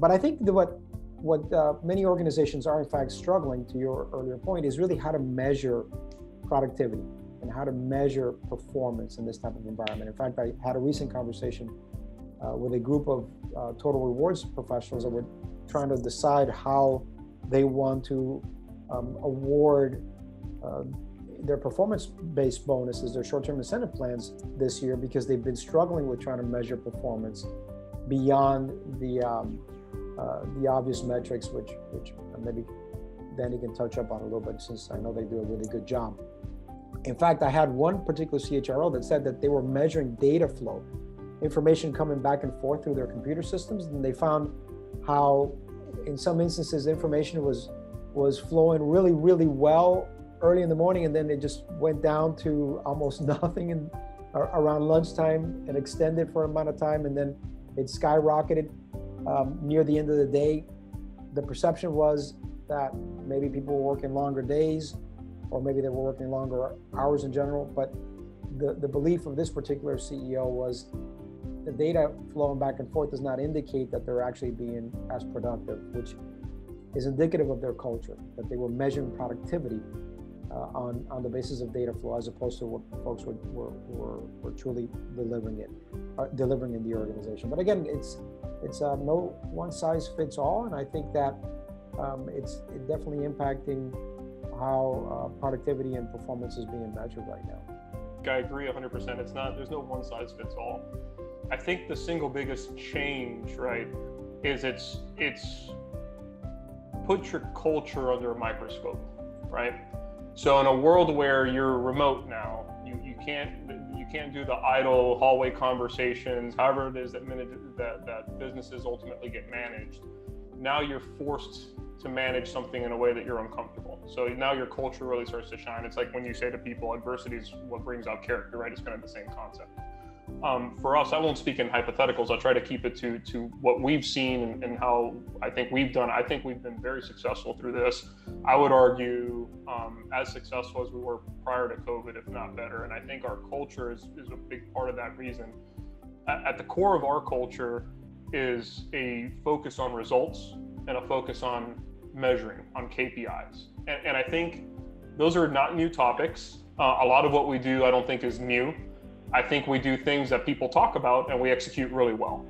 But I think that what many organizations are in fact struggling, to your earlier point, is really how to measure productivity and how to measure performance in this type of environment. In fact, I had a recent conversation with a group of total rewards professionals that were trying to decide how they want to award their performance-based bonuses, their short-term incentive plans this year, because they've been struggling with trying to measure performance beyond the obvious metrics, which maybe Danny can touch up on a little bit, since I know they do a really good job. In fact, I had one particular CHRO that said that they were measuring data flow, information coming back and forth through their computer systems, and they found how in some instances information was flowing really, really well early in the morning, and then it just went down to almost nothing around lunchtime and extended for an amount of time, and then it skyrocketed near the end of the day. The perception was that maybe people were working longer days, or maybe they were working longer hours in general, but the belief of this particular CEO was the data flowing back and forth does not indicate that they're actually being as productive, which is indicative of their culture, that they were measuring productivity on the basis of data flow, as opposed to what folks were truly delivering in the organization. But again, it's no one size fits all, and I think that it's definitely impacting how productivity and performance is being measured right now. I agree 100%. There's no one size fits all. I think the single biggest change, right, is it's put your culture under a microscope, right? So in a world where you're remote now, you can't do the idle hallway conversations, however it is that businesses ultimately get managed. Now you're forced to manage something in a way that you're uncomfortable. So now your culture really starts to shine. It's like when you say to people, adversity is what brings out character, right? It's kind of the same concept. For us, I won't speak in hypotheticals. I'll try to keep it to what we've seen and how I think we've done. I think we've been very successful through this. I would argue as successful as we were prior to COVID, if not better. And I think our culture is a big part of that reason. At the core of our culture is a focus on results and a focus on measuring, on KPIs. And I think those are not new topics. A lot of what we do, I don't think is new. I think we do things that people talk about and we execute really well.